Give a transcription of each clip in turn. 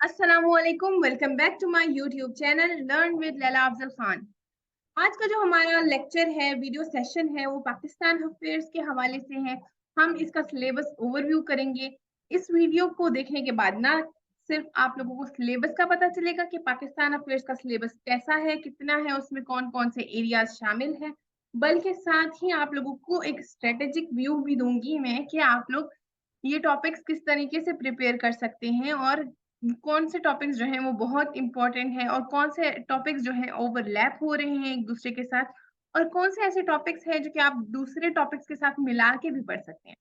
अस्सलामुअलैकुम, welcome back to my YouTube channel learn with Laila Afzal Khan. आज का जो हमारा लेक्चर है, वीडियो सेशन है, वो पाकिस्तान अफेयर्स के हवाले से है। हम इसका सिलेबस ओवरव्यू करेंगे। इस वीडियो को देखने के बाद ना सिर्फ आप लोगों को सिलेबस का पता चलेगा कि पाकिस्तान अफेयर्स का सिलेबस कैसा है, कितना है, उसमें कौन कौन से एरियाज शामिल हैं, बल्कि साथ ही आप लोगों को एक स्ट्रेटेजिक व्यू भी दूंगी मैं कि आप लोग ये टॉपिक्स किस तरीके से प्रिपेयर कर सकते हैं और कौन से टॉपिक्स जो हैं वो बहुत इंपॉर्टेंट हैं और कौन से टॉपिक्स जो हैं ओवरलैप हो रहे हैं एक दूसरे के साथ, और कौन से ऐसे टॉपिक्स हैं जो कि आप दूसरे टॉपिक्स के साथ मिला के भी पढ़ सकते हैं।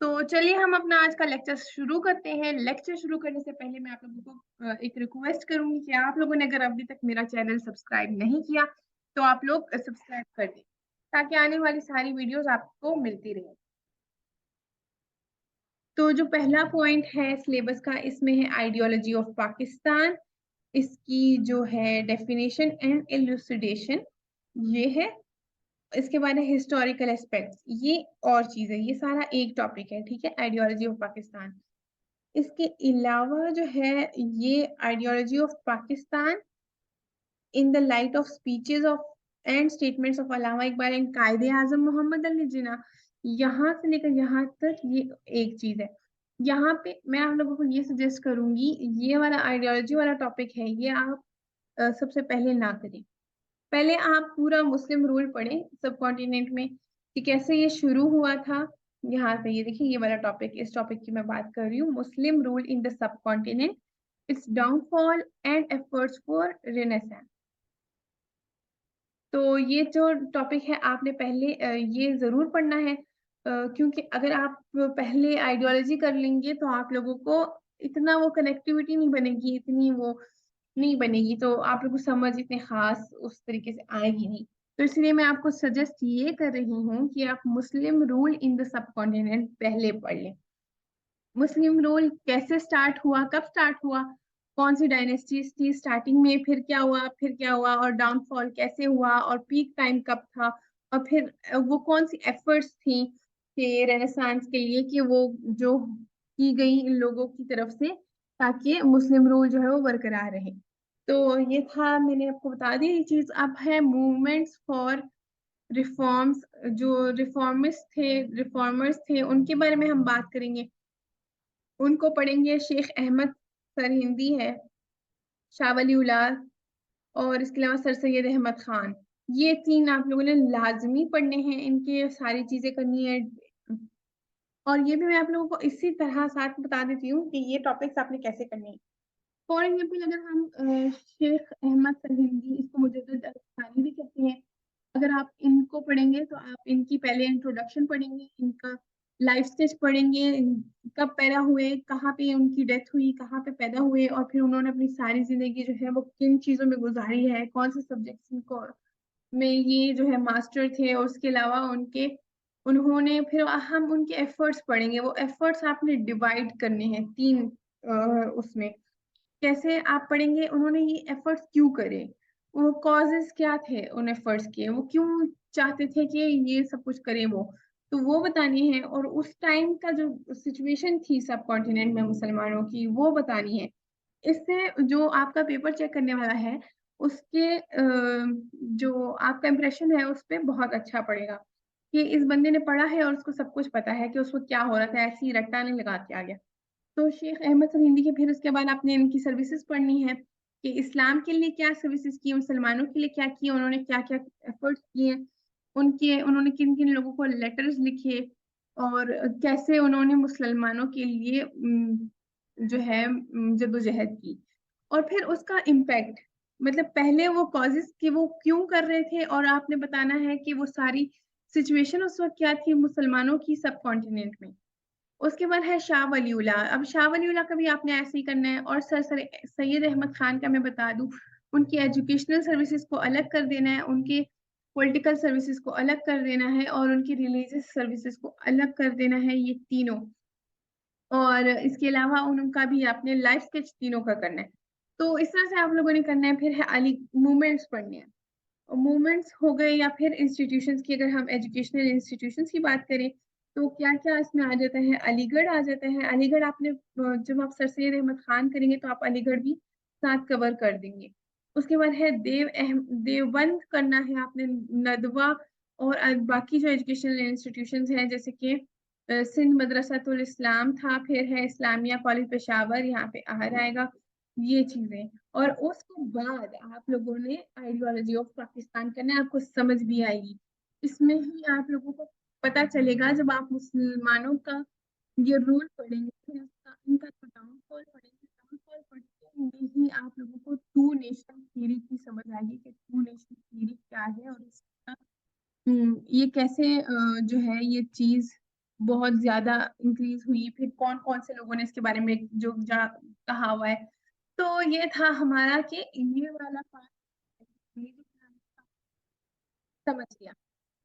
तो चलिए हम अपना आज का लेक्चर शुरू करते हैं। लेक्चर शुरू करने से पहले मैं आप लोगों को एक रिक्वेस्ट करूंगी कि आप लोगों ने अगर अभी तक मेरा चैनल सब्सक्राइब नहीं किया तो आप लोग सब्सक्राइब कर दें ताकि आने वाली सारी वीडियोस आपको मिलती रहे। तो जो पहला पॉइंट है सिलेबस का, इसमें है आइडियोलॉजी ऑफ पाकिस्तान। इसकी जो है डेफिनेशन एंड इलुसिडेशन ये है। इसके बाद है हिस्टोरिकल एस्पेक्ट्स, ये और चीज है, ये सारा एक टॉपिक है, ठीक है, आइडियोलॉजी ऑफ पाकिस्तान। इसके अलावा जो है ये ideology of Pakistan in the light of speeches of and statements of Allama Iqbal and कायदे आजम मोहम्मद अली जिन्ना, यहाँ से लेकर यहाँ तक ये एक चीज है। यहाँ पे मैं आप लोगों को ये सजेस्ट करूंगी, ये वाला आइडियोलॉजी वाला टॉपिक है, ये आप सबसे पहले ना करें। पहले आप पूरा मुस्लिम रूल पढ़ें सब कॉन्टिनेंट में कि कैसे ये शुरू हुआ था। यहाँ पे ये देखिए, ये वाला टॉपिक, इस टॉपिक की मैं बात कर रही हूँ, मुस्लिम rule in the sub continent, it's downfall and efforts for renaissance. तो ये जो टॉपिक है आपने पहले ये जरूर पढ़ना है, क्योंकि अगर आप पहले आइडियोलॉजी कर लेंगे तो आप लोगों को इतना वो कनेक्टिविटी नहीं बनेगी, इतनी वो नहीं बनेगी, तो आप लोगों को समझ इतने खास उस तरीके से आएगी नहीं। तो इसलिए मैं आपको सजेस्ट ये कर रही हूँ कि आप मुस्लिम rule in the sub continent पहले पढ़ लें। मुस्लिम रूल कैसे स्टार्ट हुआ, कब स्टार्ट हुआ, कौन सी डायनेस्टीज थी स्टार्टिंग में, फिर क्या हुआ और डाउनफॉल कैसे हुआ और पीक टाइम कब था, और फिर वो कौन सी एफर्ट्स थी कि रेनेसांस के लिए कि वो जो की गई इन लोगों की तरफ से ताकि मुस्लिम रूल जो है वो बरकरार रहे। तो ये था, मैंने आपको बता दी ये चीज। अब है मूवमेंट्स फॉर रिफॉर्म्स। जो रिफॉर्मर्स थे उनके बारे में हम बात करेंगे। उनको पढ़ेंगे, शेख अहमद सरहिंदी है, शाह वली उल्लाह, और इसके अलावा सर सैयद अहमद खान। ये तीन आप लोगों ने लाजमी पढ़ने हैं, इनके सारी चीजें करनी है। और ये भी मैं आप लोगों को इसी तरह साथ बता देती हूँ कि ये टॉपिक्स आपने कैसे करने हैं। फॉर एग्जाम्पल, अगर हम शेख अहमद सरहिंदी, इसको मुजद्दिद अल-अफ़सानी भी कहते हैं, अगर आप इनको पढ़ेंगे तो आप इनकी पहले इंट्रोडक्शन पढ़ेंगे, इनका लाइफ स्टेज पढ़ेंगे, कब पैदा हुए, कहाँ पे उनकी डेथ हुई, कहाँ पे पैदा हुए, और फिर उन्होंने अपनी सारी जिंदगी जो है वो किन चीजों में गुजारी है, कौन से सब्जेक्ट्स इनको में ये जो है मास्टर थे, और उसके अलावा उनके उन्होंने फिर हम उनके एफर्ट्स पढ़ेंगे। वो एफर्ट्स आपने डिवाइड करने हैं तीन उसमें। कैसे आप पढ़ेंगे, उन्होंने ये एफर्ट्स क्यों करे, वो कॉजेस क्या थे उन एफर्ट्स के, वो क्यों चाहते थे कि ये सब कुछ करें, वो बतानी है। और उस टाइम का जो सिचुएशन थी सब कॉन्टिनेंट में मुसलमानों की, वो बतानी है। इससे जो आपका पेपर चेक करने वाला है उसके जो आपका इम्प्रेशन है उस पर बहुत अच्छा पड़ेगा कि इस बंदे ने पढ़ा है और उसको सब कुछ पता है कि उसको क्या हो रहा था, ऐसी रट्टा नहीं लगा के आ गया। तो शेख अहमद सर हिंदी के, फिर उसके बाद आपने इनकी सर्विसेज पढ़नी है कि इस्लाम के लिए क्या सर्विसेज की, मुसलमानों के लिए क्या किए, उन्होंने क्या क्या एफर्ट्स किए, उनके उन्होंने किन किन लोगों को लेटर्स लिखे, और कैसे उन्होंने मुसलमानों के लिए जो है जद्दोजहद की, और फिर उसका इम्पैक्ट, मतलब पहले वो कॉजेस कि वो क्यों कर रहे थे, और आपने बताना है कि वो सारी सिचुएशन उस वक्त क्या थी मुसलमानों की सब कॉन्टिनेंट में। उसके बाद है शाह वलीउल्लाह। अब शाह वलीउल्लाह का भी आपने ऐसे ही करना है। और सर सैयद अहमद खान का मैं बता दूं, उनकी एजुकेशनल सर्विसेज को अलग कर देना है, उनके पॉलिटिकल सर्विसेज को अलग कर देना है, और उनकी रिलीजियस सर्विसेज को अलग कर देना है, ये तीनों। और इसके अलावा उनका भी आपने लाइफ स्केच तीनों का करना है। तो इस तरह से आप लोगों ने करना है। फिर है अली मूवमेंट्स पढ़ने हैं। मूवमेंट्स हो गए, या फिर इंस्टीट्यूशंस की, अगर हम एजुकेशनल इंस्टीट्यूशंस की बात करें तो क्या क्या इसमें आ जाता है, अलीगढ़ आ जाता है। अलीगढ़ आपने जब आप सर सैयद अहमद खान करेंगे तो आप अलीगढ़ भी साथ कवर कर देंगे। उसके बाद है देवबंद करना है आपने, नदवा, और बाकी जो एजुकेशनल इंस्टीट्यूशंस हैं जैसे कि सिंध मदरसातुल इस्लाम था, फिर है इस्लामिया कॉलेज पेशावर, यहाँ पे आ जाएगा ये चीजें। और उसके बाद आप लोगों ने आइडियोलॉजी ऑफ पाकिस्तान करना है, आपको समझ भी आएगी। इसमें ही आप लोगों को पता चलेगा, जब आप मुसलमानों का ये रूल पढ़ेंगे, फिर उसका इनका जो डाउनफॉल पढ़ेंगे, डाउनफॉल पढ़ते ही आप लोगों को टू नेशन थ्योरी की समझ आएगी कि टू नेशन थ्योरी क्या है, और इसका ये कैसे जो है ये चीज बहुत ज्यादा इंक्रीज हुई, फिर कौन कौन से लोगों ने इसके बारे में जो कहा हुआ है। तो ये था हमारा कि ये वाला पार्ट समझ गया।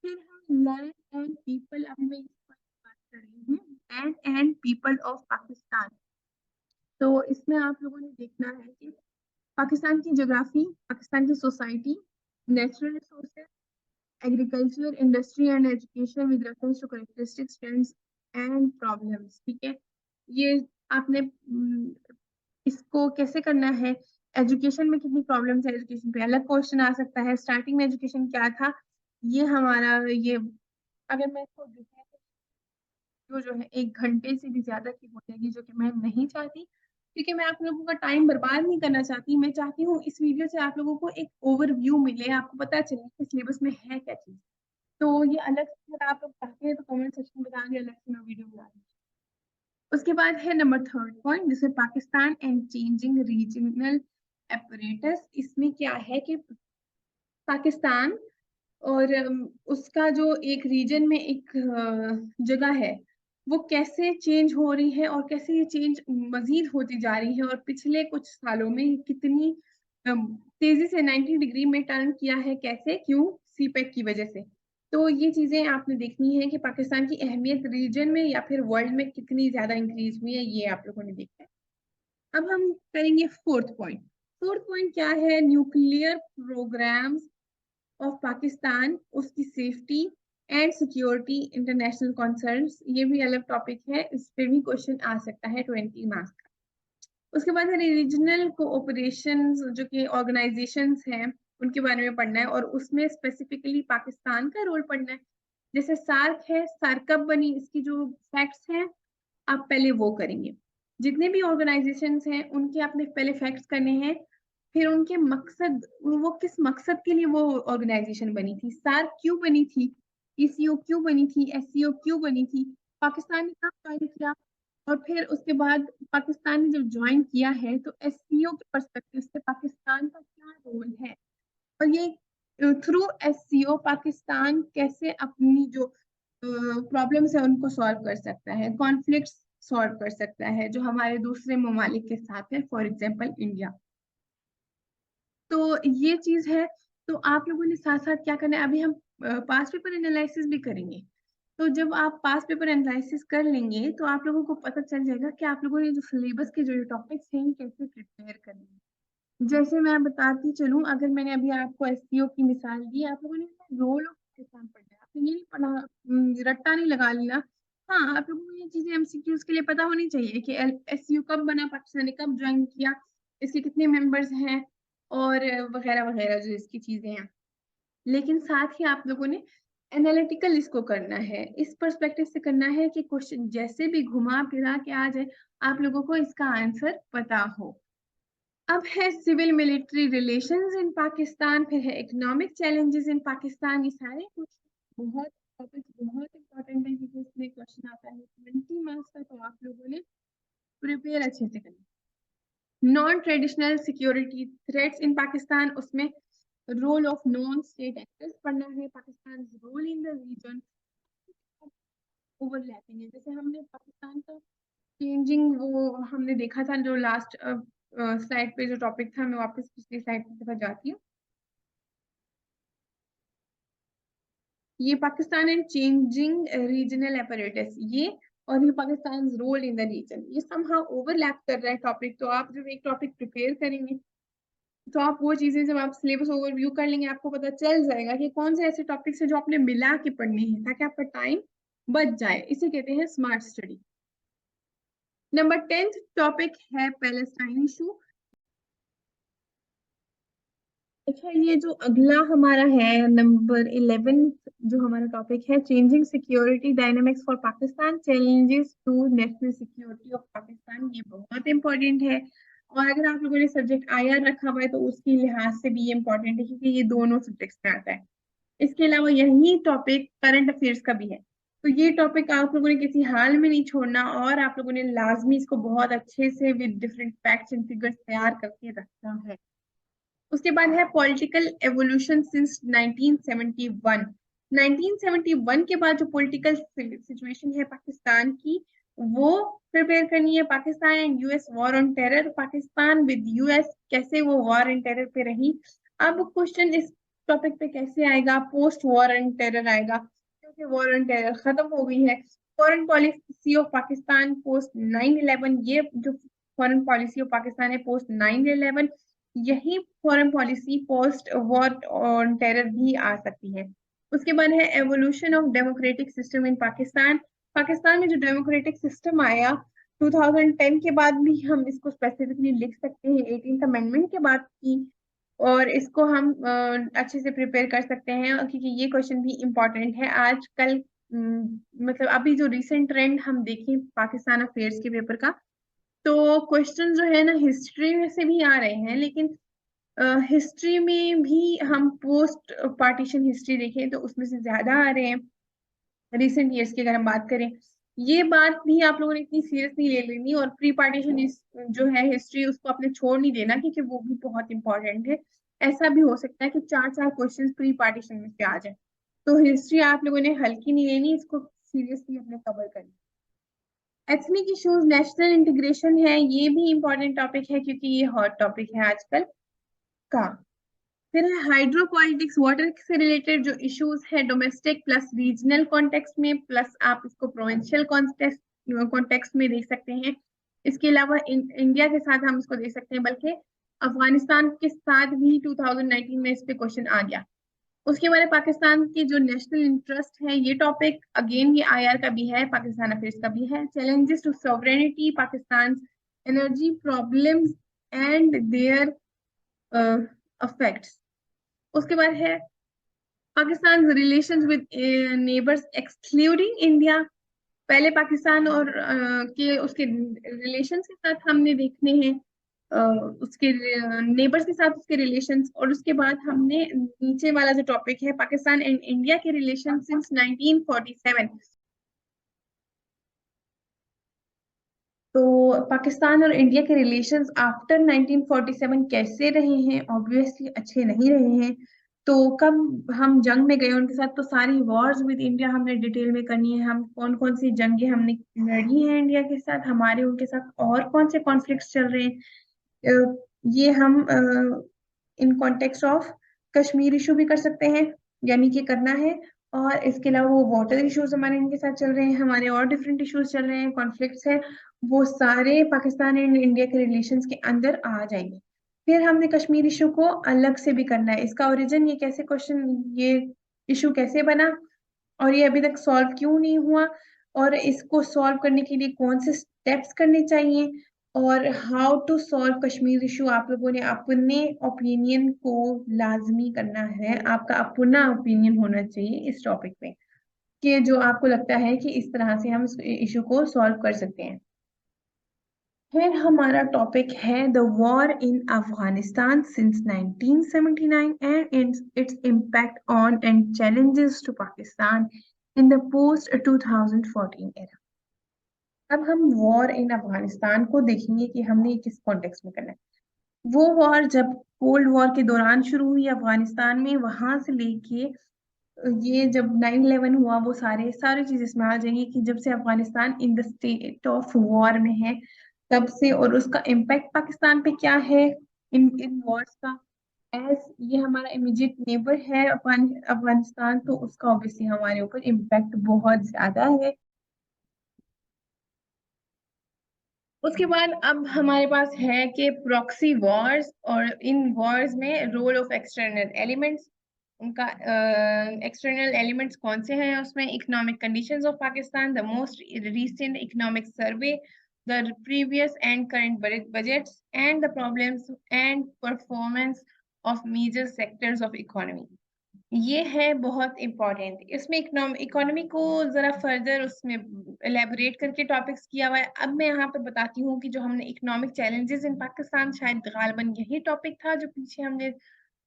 फिर हम लैंड एंड पीपल, अब मैं इस पर बात कर रही हूँ, land and people of Pakistan. तो इसमें आप लोगों ने देखना है कि पाकिस्तान की ज्योग्राफी, पाकिस्तान की society, natural resources, agriculture, industry and education with reference to characteristics, trends and problems. ठीक है, ये आपने इसको कैसे करना है, एजुकेशन में कितनी प्रॉब्लम्स है, एजुकेशन पे अलग क्वेश्चन आ सकता है, स्टार्टिंग में एजुकेशन क्या था, ये हमारा ये, अगर मैं इसको जो है 1 घंटे से भी ज्यादा की हो जाएगी, जो कि मैं नहीं चाहती, क्योंकि मैं आप लोगों का टाइम बर्बाद नहीं करना चाहती। मैं चाहती हूँ इस वीडियो से आप लोगों को एक ओवरव्यू मिले, आपको पता चले कि सिलेबस में है क्या चीज। तो ये अलग से अगर आप लोग चाहते हैं तो कमेंट सेक्शन में बताएंगे, अलग से मैं वीडियो बना दूंगी। उसके बाद है नंबर 3 पॉइंट, जिसे Pakistan and changing regional apparatus. इसमें क्या है कि पाकिस्तान और उसका जो एक रीजन में एक जगह है, वो कैसे चेंज हो रही है और कैसे ये चेंज मजीद होती जा रही है, और पिछले कुछ सालों में कितनी तेजी से 90 डिग्री में टर्न किया है, कैसे, क्यों, सीपेक की वजह से। तो ये चीजें आपने देखनी है कि पाकिस्तान की अहमियत रीजन में या फिर वर्ल्ड में कितनी ज्यादा इंक्रीज हुई है, ये आप लोगों ने देखना है। अब हम करेंगे 4th पॉइंट। 4th पॉइंट क्या है, न्यूक्लियर प्रोग्राम्स ऑफ पाकिस्तान, उसकी safety and security, international concerns. ये भी अलग टॉपिक है, इस पे भी क्वेश्चन आ सकता है 20 मार्क्स का। उसके बाद है रीजनल कोऑपरेशंस, जो कि ऑर्गेनाइजेशंस हैं उनके बारे में पढ़ना है, और उसमें स्पेसिफिकली पाकिस्तान का रोल पढ़ना है। जैसे सार्क है, सार्क कब बनी, इसकी जो फैक्ट्स हैं आप पहले वो करेंगे। जितने भी ऑर्गेनाइजेशंस हैं उनके आपने पहले फैक्ट्स करने हैं, फिर उनके मकसद, वो किस मकसद के लिए वो ऑर्गेनाइजेशन बनी थी, सार्क क्यों बनी थी, ईसीओ क्यों बनी थी, एससीओ क्यों बनी थी, पाकिस्तान ने कब ज्वाइन किया, और फिर उसके बाद पाकिस्तान ने जब ज्वाइन किया है तो एससीओ के पर्सपेक्टिव से पाकिस्तान का क्या रोल है, और ये थ्रू एससीओ पाकिस्तान कैसे अपनी जो प्रॉब्लम्स है उनको सॉल्व कर सकता है, कॉन्फ्लिक्ट्स सॉल्व कर सकता है जो हमारे दूसरे ममालिक के साथ है, फॉर एग्जांपल इंडिया। तो ये चीज है। तो आप लोगों ने साथ साथ क्या करना है, अभी हम पास पेपर एनालिसिस भी करेंगे। तो जब आप पास पेपर एनालिसिस कर लेंगे तो आप लोगों को पता चल जाएगा कि आप लोगों ने जो सिलेबस के जो टॉपिक्स हैं ये कैसे प्रिपेयर करने हैं। जैसे मैं बताती चलूं, अगर मैंने अभी आपको एससीओ की मिसाल दी, आप लोगों ने रोल ऑफ पाकिस्तान पढ़ना है, आपने ये नहीं पढ़ा, रट्टा नहीं लगा लेना। हाँ, आप लोगों को ये चीजें एमसीक्यूज के लिए पता होनी चाहिए कि एससीओ कब बना, पाकिस्तान ने कब ज्वाइन किया, इसके कितने मेंबर्स हैं, और वगैरह वगैरह जो इसकी चीजें हैं। लेकिन साथ ही आप लोगों ने एनालिटिकल इसको करना है, इस पर्सपेक्टिव से करना है कि क्वेश्चन जैसे भी घुमा फिरा के आ जाए, आप लोगों को इसका आंसर पता हो। अब है civil military relations in Pakistan, फिर है इकोनॉमिक चैलेंजेस इन पाकिस्तान। ये सारे क्वेश्चन बहुत टॉपिक बहुत इंपॉर्टेंट है, क्योंकि इसमें क्वेश्चन आता है 20 मार्क्स का, तो आप लोगों ने प्रिपेयर अच्छे से करना। Non traditional security threats in Pakistan, उसमें role of non state actors पढ़ना है, Pakistan role in the region, overlapping है। जैसे हमने पाकिस्तान का चेंजिंग, वो हमने देखा था जो लास्ट स्लाइड पे जो टॉपिक था, मैं वापस पिछली स्लाइड पे जाती हूँ। ये Pakistan and changing regional apparatus, ये, और ये Pakistan role in the region, ये समहाउ ओवरलैप कर रहा है टॉपिक। तो आप जब एक टॉपिक प्रिपेयर करेंगे तो आप वो चीजें, जब आप सिलेबस ओवरव्यू कर लेंगे, आपको पता चल जाएगा कि कौन से ऐसे टॉपिक्स हैं जो आपने मिला के पढ़ने हैं, ताकि आपका टाइम बच जाए, इसे कहते हैं smart study. Number 10th topic है पैलेस्टाइन इशू। अच्छा, ये जो अगला हमारा है नंबर 11, जो हमारा टॉपिक है changing security dynamics for Pakistan, challenges to national security of Pakistan. ये बहुत इंपॉर्टेंट है, और अगर आप लोगों ने सब्जेक्ट आईआर रखा हुआ है तो उसकी लिहाज से भी ये इंपॉर्टेंट है, क्योंकि ये दोनों सब्जेक्ट्स में आता है। इसके अलावा यही टॉपिक करंट अफेयर्स का भी है, तो ये टॉपिक आप लोगों ने किसी हाल में नहीं छोड़ना, और आप लोगों ने लाजमी इसको बहुत अच्छे से with different facts and figures तैयार करके रखना है। उसके बाद है पॉलिटिकल एवोल्यूशन सिंस 1971। 1971 के बाद जो पॉलिटिकल सिचुएशन है पाकिस्तान की, वो प्रिपेयर करनी है। Pakistan and US war on terror, Pakistan with US कैसे वो वॉर ऑन टेरर पे रही। अब क्वेश्चन इस टॉपिक पे कैसे आएगा, पोस्ट वॉर ऑन टेरर आएगा, क्योंकि वॉर ऑन टेरर खत्म हो गई है। Foreign policy of Pakistan post 9/11, ये जो फॉरेन पॉलिसी ऑफ पाकिस्तान है पोस्ट 9/11, यही foreign policy post war on terror भी आ सकती है। उसके बाद है evolution of democratic system in Pakistan. Pakistan में जो डेमोक्रेटिक सिस्टम आया 2010 के बाद भी हम इसको स्पेसिफिकली लिख सकते हैं, 18th अमेंडमेंट के बाद की, और इसको हम अच्छे से प्रिपेयर कर सकते हैं, क्योंकि ये क्वेश्चन भी इम्पोर्टेंट है आजकल। मतलब अभी जो रिसेंट ट्रेंड हम देखें पाकिस्तान अफेयर्स के पेपर का, तो क्वेश्चन जो है ना हिस्ट्री में से भी आ रहे हैं, लेकिन हिस्ट्री में भी हम पोस्ट पार्टीशन हिस्ट्री देखें तो उसमें से ज्यादा आ रहे हैं रिसेंट ईयर्स की। अगर हम बात करें, ये बात भी आप लोगों ने इतनी सीरियस नहीं ले लेनी, और प्री पार्टीशन जो है हिस्ट्री, उसको आपने छोड़ नहीं देना, क्योंकि वो भी बहुत इंपॉर्टेंट है। ऐसा भी हो सकता है कि चार चार क्वेश्चन प्री पार्टीशन में से आ जाए, तो हिस्ट्री आप लोगों ने हल्की नहीं लेनी, इसको सीरियसली अपने कवर करना। एथनिक इश्यूज नेशनल इंटीग्रेशन है, ये भी इंपॉर्टेंट टॉपिक है, क्योंकि ये हॉट टॉपिक है आजकल का। फिर है हाइड्रो पॉलिटिक्स, वाटर से रिलेटेड जो इश्यूज है डोमेस्टिक प्लस रीजनल कॉन्टेक्स्ट में, प्लस आप इसको प्रोविंशियल कॉन्टेक्स्ट में देख सकते हैं। इसके अलावा इंडिया के साथ हम इसको देख सकते हैं, बल्कि अफगानिस्तान के साथ भी 2019 में इस पे क्वेश्चन आ गया। उसके बाद पाकिस्तान की जो नेशनल इंटरेस्ट है, ये टॉपिक अगेन ये आईआर का भी है, पाकिस्तान अफेयर्स का भी है। Challenges to sovereignty, Pakistan energy problems and their affects. उसके बाद है Pakistan relations with neighbours excluding India. पहले पाकिस्तान और के उसके रिलेशंस के साथ हमने देखने हैं, उसके नेबर्स के साथ उसके रिलेशंस, और उसके बाद हमने नीचे वाला जो टॉपिक है पाकिस्तान एंड इंडिया के रिलेशन सिंस 1947। तो पाकिस्तान और इंडिया के रिलेशंस आफ्टर 1947 कैसे रहे हैं, ऑब्वियसली अच्छे नहीं रहे हैं। तो कब हम जंग में गए उनके साथ, तो सारी वॉर्स विद इंडिया हमने डिटेल में करनी है, हम कौन कौन सी जंगें हमने लड़ी हैं इंडिया के साथ, हमारे उनके साथ और कौन से कॉन्फ्लिक्ट्स चल रहे हैं। ये हम in context of Kashmir issue भी कर सकते हैं, यानी कि करना है। और इसके अलावा वो वाटर इश्यूज हमारे इनके साथ चल रहे हैं, हमारे और डिफरेंट इश्यूज चल रहे हैं, कॉन्फ्लिक्ट्स है, वो सारे पाकिस्तान एंड इंडिया के रिलेशंस के अंदर आ जाएंगे। फिर हमने कश्मीर इशू को अलग से भी करना है, इसका ओरिजिन, ये कैसे क्वेश्चन, ये इशू कैसे बना, और ये अभी तक सॉल्व क्यों नहीं हुआ, और इसको सॉल्व करने के लिए कौन से स्टेप्स करने चाहिए, और how to solve Kashmir issue. आप लोगों ने अपने ओपिनियन को लाजमी करना है, आपका अपना ओपिनियन होना चाहिए इस टॉपिक पे, कि जो आपको लगता है कि इस तरह से हम इस इशू को सॉल्व कर सकते हैं। फिर हमारा टॉपिक है the war in Afghanistan since 1979 and its impact on and challenges to Pakistan in the post 2014 era. अब हम वॉर इन अफगानिस्तान को देखेंगे कि हमने ये किस कॉन्टेक्स्ट में करना है। वो वॉर जब कोल्ड वॉर के दौरान शुरू हुई अफगानिस्तान में, वहां से लेके ये जब 9/11 हुआ, वो सारे सारी चीज इसमें आ जाएंगी कि जब से Afghanistan in the state of war में है तब से, और उसका इम्पैक्ट पाकिस्तान पे क्या है इन इन वॉर्स का। एज ये हमारा इमीडिएट नेबर है अफगानिस्तान, तो उसका ऑब्वियसली हमारे ऊपर इम्पैक्ट बहुत ज्यादा है। उसके बाद अब हमारे पास है कि प्रॉक्सी वॉर्स, और इन वॉर्स में रोल ऑफ एक्सटर्नल एलिमेंट्स। उनका एक्सटर्नल एलिमेंट्स कौन से हैं उसमें, economic conditions of Pakistan, the most recent economic survey, the previous and current budgets and the problems and performance of major sectors of economy. ये है बहुत इम्पोर्टेंट। इसमें इकोनॉमी को जरा फर्दर उसमें एलेबोरेट करके टॉपिक्स किया हुआ है। अब मैं यहाँ पे बताती हूँ कि जो हमने इकोनॉमिक चैलेंजेस इन पाकिस्तान, शायद गालबन यही टॉपिक था जो पीछे हमने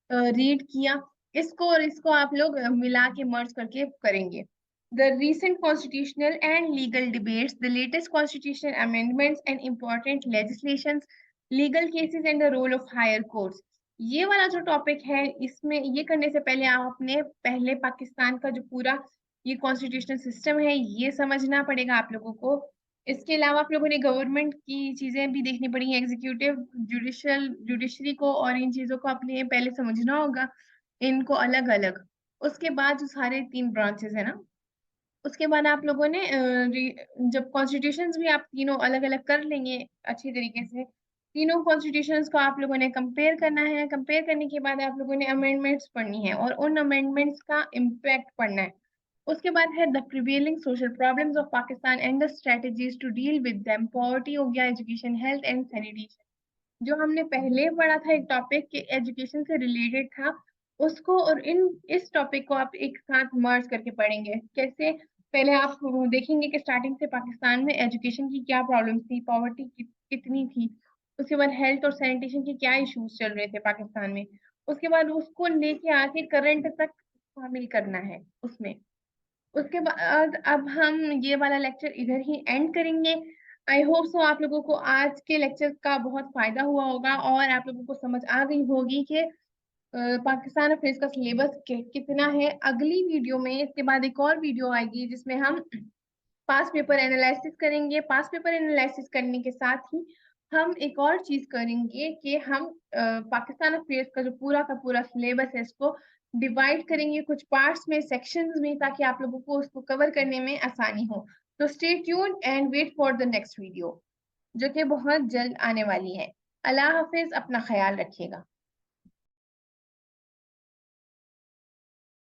रीड किया। इसको और इसको आप लोग मिला के मर्ज करके करेंगे। The recent constitutional and legal debates, the latest constitutional amendments and important legislations, legal cases and the role of higher courts। ये वाला जो टॉपिक है, इसमें ये करने से पहले आपने पहले पाकिस्तान का जो पूरा ये कॉन्स्टिट्यूशनल सिस्टम है ये समझना पड़ेगा आप लोगों को। इसके अलावा आप लोगों ने गवर्नमेंट की चीजें भी देखनी पड़ेंगी, एग्जीक्यूटिव, जुडिशरी को, और इन चीजों को आपने पहले समझना होगा, इनको अलग अलग। उसके बाद जो सारे 3 ब्रांचेस है ना, उसके बाद आप लोगों ने जब कॉन्स्टिट्यूशंस भी आप तीनों अलग अलग कर लेंगे अच्छी तरीके से, तीनों कॉन्स्टिट्यूशंस को आप लोगों ने कंपेयर करना है। कंपेयर करने के बाद आप लोगों ने अमेंडमेंट्स पढ़नी है और उन अमेंडमेंट्स का इम्पैक्ट पढ़ना है। उसके बाद है the prevailing social problems of Pakistan and the strategies to deal with them. Poverty हो गया, एजुकेशन, हेल्थ एंड सैनिटेशन, जो हमने पहले पढ़ा था एक टॉपिक के एजुकेशन से रिलेटेड था, उसको और इस टॉपिक को आप एक साथ मर्ज करके पढ़ेंगे। कैसे? पहले आप देखेंगे कि स्टार्टिंग से पाकिस्तान में एजुकेशन की क्या प्रॉब्लम थी, पॉवर्टी कितनी थी, उसके बाद हेल्थ और सैनिटेशन के क्या इश्यूज चल रहे थे पाकिस्तान में, उसके बाद उसको लेके आके करंट तक शामिल करना है उसमें। उसके बाद अब हम ये वाला लेक्चर इधर ही एंड करेंगे। आई होप सो आप लोगों को आज के लेक्चर का बहुत फायदा हुआ होगा और आप लोगों को समझ आ गई होगी कि पाकिस्तान अफेयर्स का सिलेबस कितना है। अगली वीडियो में इसके बाद एक और वीडियो आएगी जिसमें हम पास पेपर एनालिसिस करेंगे। पास पेपर एनालिसिस करने के साथ ही हम एक और चीज करेंगे कि हम पाकिस्तान अफेयर्स का जो पूरा का पूरा सिलेबस है इसको डिवाइड करेंगे कुछ पार्ट्स में, सेक्शंस में, ताकि आप लोगों को उसको कवर करने में आसानी हो। तो stay tuned and wait for the next video जो कि बहुत जल्द आने वाली है। अल्लाह हाफिज, अपना ख्याल रखिएगा।